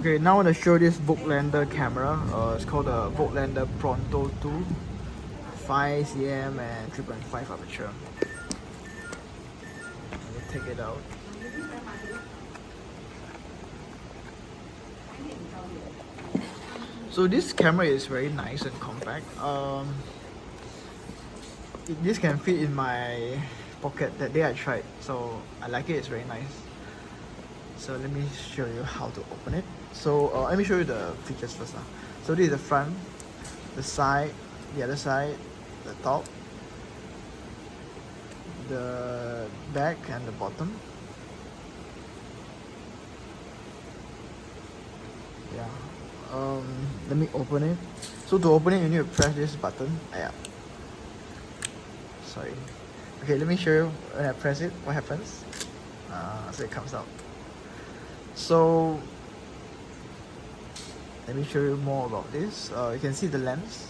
Okay, now I want to show this Voigtlander camera. It's called the Voigtlander Prontor II, 5cm and 3.5 aperture. Let me take it out. So this camera is very nice and compact. This can fit in my pocket. That day I tried, so I like it. It's very nice. So let me show you how to open it. So let me show you the features first. So this is the front, the side, the other side, the top, the back and the bottom. Yeah. Let me open it. So to open it, you need to press this button. Yeah. Sorry. Okay, let me show you when I press it, what happens. So it comes out. So let me show you more about this. You can see the lens.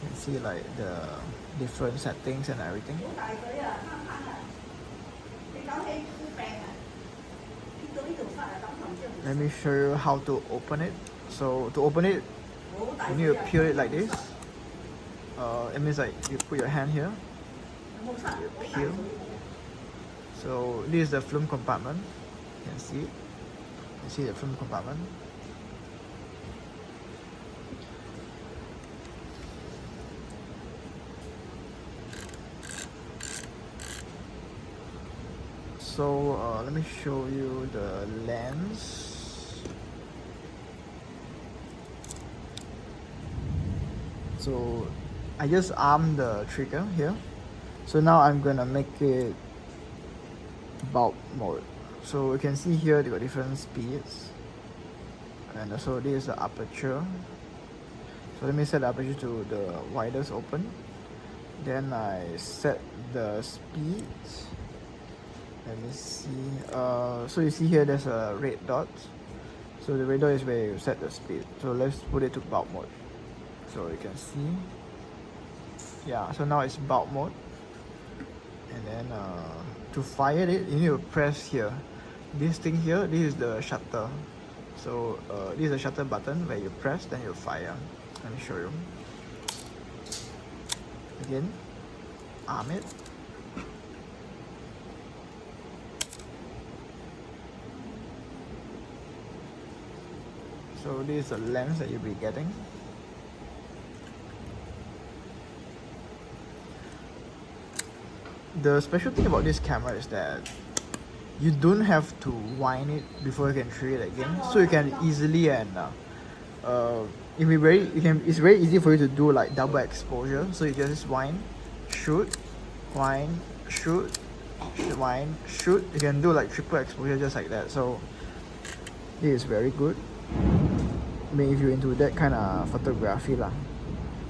You can see like the different settings and everything. Let me show you how to open it. So to open it, you need to peel it like this. It means like you put your hand here, you peel. So this is the film compartment. You can see it. You see the film compartment. So let me show you the lens. So I just armed the trigger here. So now I'm gonna make it bulb mode. So you can see here they got different speeds, and also this is the aperture. So let me set the aperture to the widest open. Then I set the speed. Let me see. So you see here there's a red dot. So the red dot is where you set the speed. So let's put it to bulb mode. So you can see. Yeah. So now it's bulb mode. And then to fire it, you need to press here. This thing here. This is the shutter. So this is the shutter button where you press, then you fire. Let me show you. Again, arm it. So this is the lens that you'll be getting. The special thing about this camera is that you don't have to wind it before you can trigger it again. So you can easily and it's very easy for you to do like double exposure. So you just wind, shoot, wind, shoot, wind, shoot. You can do like triple exposure just like that. So this is very good. I mean, if you're into that kind of photography lah.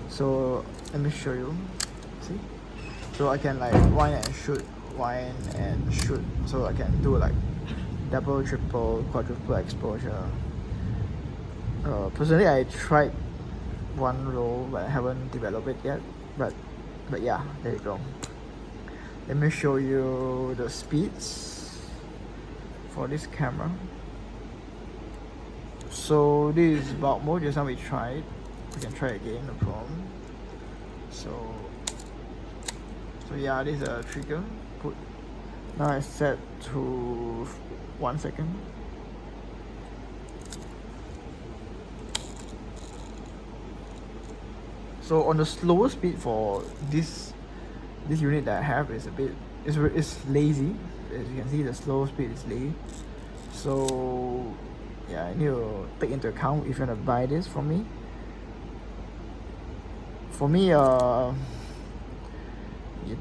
So let me show you. See? So I can like wind and shoot, wind and shoot. So I can do like double, triple, quadruple exposure. Personally, I tried one roll, but I haven't developed it yet. But yeah, there you go. Let me show you the speeds for this camera. So this is bulb mode. Just now we tried. We can try again, no problem. So yeah, this is a trigger. Now I set to 1 second. So on the slower speed for this unit that I have is a bit it's lazy. As you can see, the slow speed is lazy. So yeah, I need to take into account if you want to buy this from me. For me, I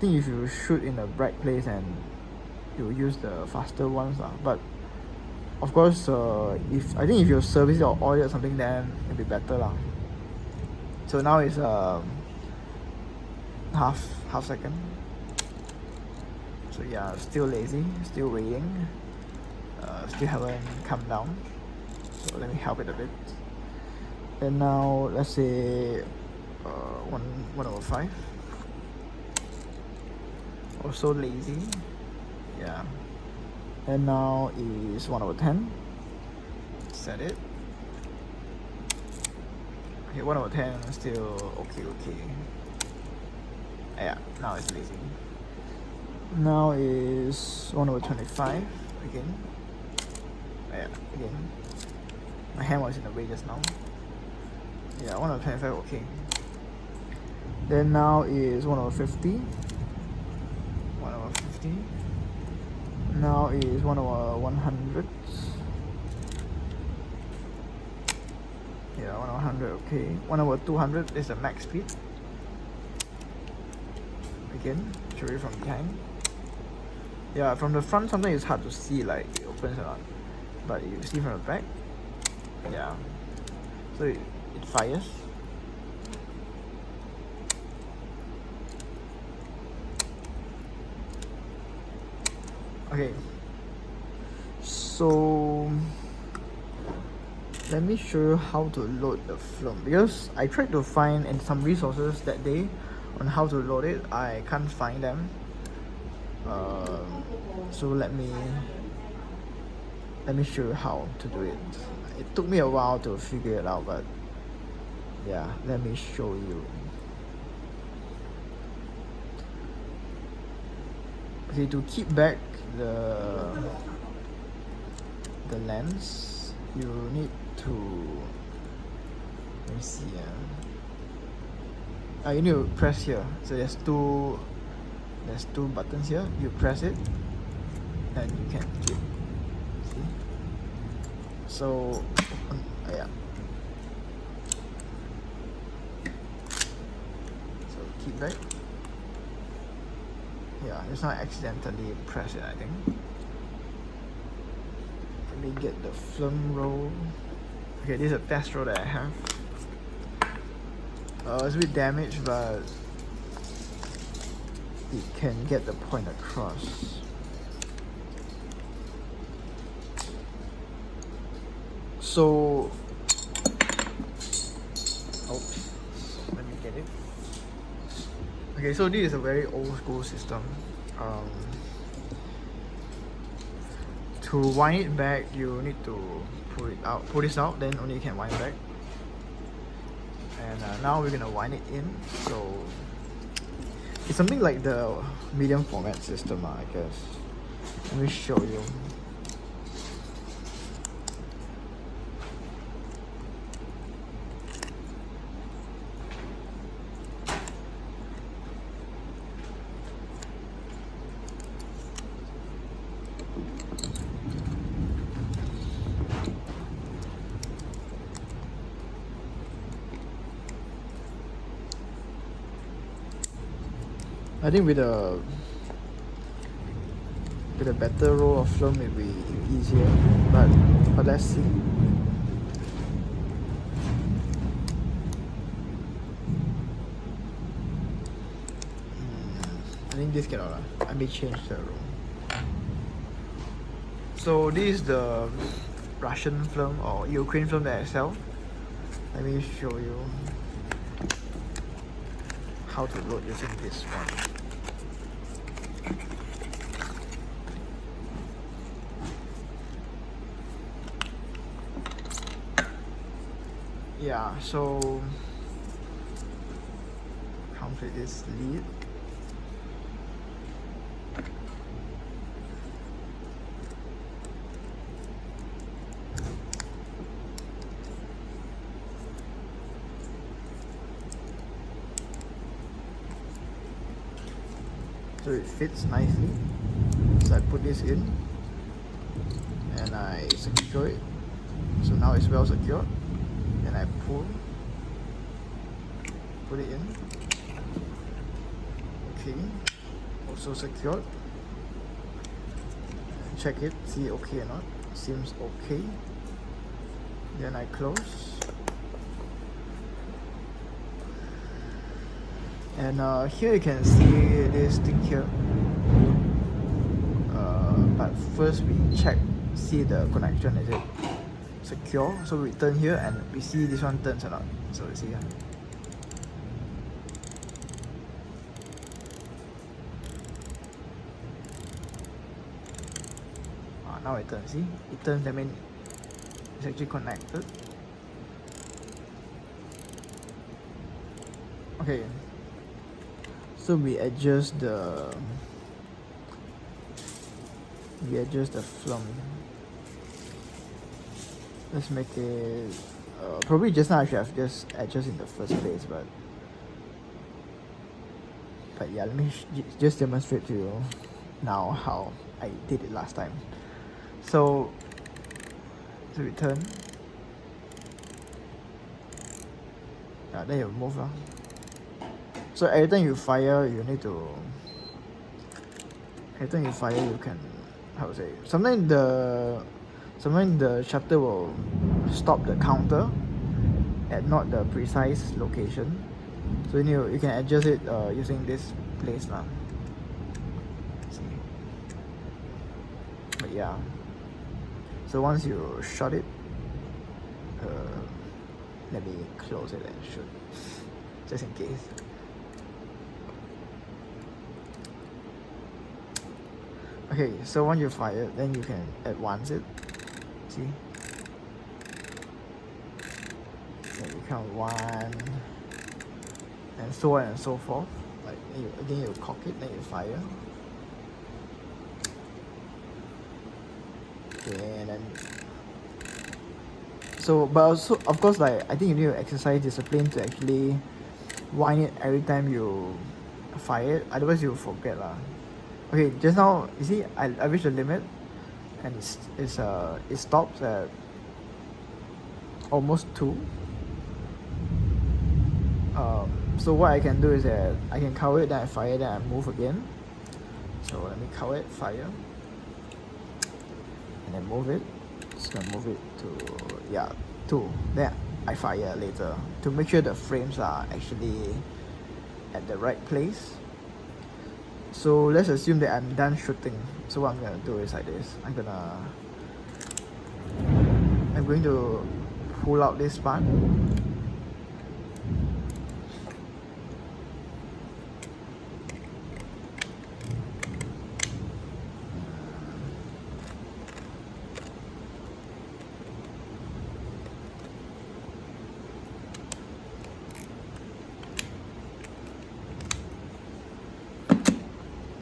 think if you shoot in a bright place and you use the faster ones but of course if you service or oil or something, then it'll be better lah. So now it's half second. So yeah, still lazy, still waiting, still haven't come down. So let me help it a bit. And now let's say 1/5. Also lazy. Yeah. And now is 1/10. set it. Okay, 1/10 still okay. Yeah, now it's lazy. Now is 1/25 again. Yeah, again. My hand was in the way just now. Yeah, 1/25, okay. Then now is 1/50. 1/50. Now is 1/100. Yeah, 1/100, okay. 1/200 is the max speed. Again, show you from behind. Yeah, from the front sometimes it's hard to see like it opens or not. But you see from the back, yeah. So it fires. Okay, so let me show you how to load the film, because I tried to find in some resources that day on how to load it. I can't find them. So let me show you how to do it. It took me a while to figure it out, but yeah, let me show you. Okay, to keep back the lens, you need to, let me see, you need to press here. So there's two buttons here. You press it and you can keep. See? So yeah. So keep back. Yeah, just not accidentally press it, I think. Let me get the film roll. Okay, this is a test roll that I have. It's a bit damaged, but it can get the point across. So, oops, let me get it. Okay, so this is a very old school system. To wind it back, you need to pull this out, then only you can wind it back. And now we're gonna wind it in. So it's something like the medium format system, I guess. Let me show you. I think with a better roll of film it will be easier, but let's see. I think this cannot. I may change the roll. So this is the Russian film or Ukraine film that I sell. Let me show you how to load using this one. Yeah, so comes with this lid. So it fits nicely. So I put this in and I secure it. So now it's well secured. Then I put it in. Okay, also secured. Check it, see okay or not. Seems okay. Then I close. And here you can see this thing here. But first we see the connection, is it secure? So we turn here and we see this one turns or not. So you see here. Now it turns, see? It turns, that means it's actually connected. Okay, so we adjust the film. Let's make it probably just now I should have just adjusted in the first place, but yeah, let me just demonstrate to you now how I did it last time. So to return, then you move. So every time you fire, you need to. Every time you fire, you can, how to say? Sometimes the shutter will stop the counter at not the precise location. So you can adjust it using this place now. But yeah. So once you shut it, let me close it and shoot, just in case. Okay, so once you fire, then you can advance it. See? Then you count 1, and so on and so forth. Like again, you cock it, then you fire. Okay, and then. So, but also, of course, like I think you need to exercise discipline to actually wind it every time you fire it. Otherwise, you'll forget lah. Okay, just now you see I reached the limit, and it stops at almost 2. So what I can do is that I can cover it, then I fire, then I move again. So let me cover it, fire, and then move it. Just gonna move it to 2. Then I fire later to make sure the frames are actually at the right place. So let's assume that I'm done shooting. So what I'm gonna do is like this. I'm going to pull out this part.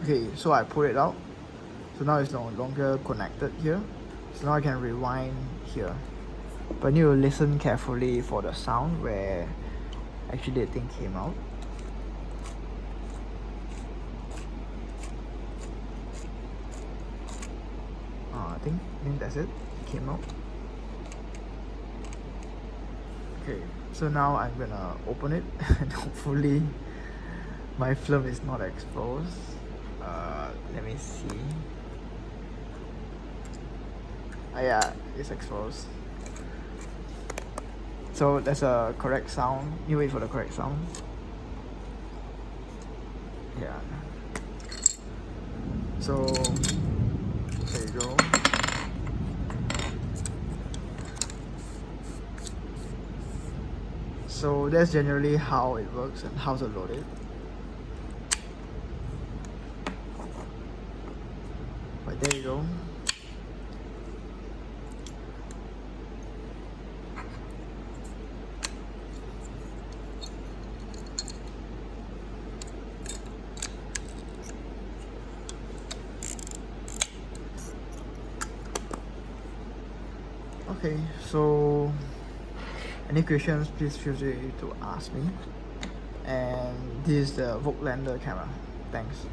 Okay, so I pull it out. So now it's no longer connected here. So now I can rewind here. But I need to listen carefully for the sound where actually the thing came out. I think that's it. It came out. Okay, so now I'm gonna open it and hopefully my film is not exposed. Let me see. Yeah, it's exposed. So that's a correct sound. You wait for the correct sound. Yeah. So there you go. So that's generally how it works and how to load it. But there you go. Okay, so any questions, please feel free to ask me. And this is the Voigtlander camera. Thanks.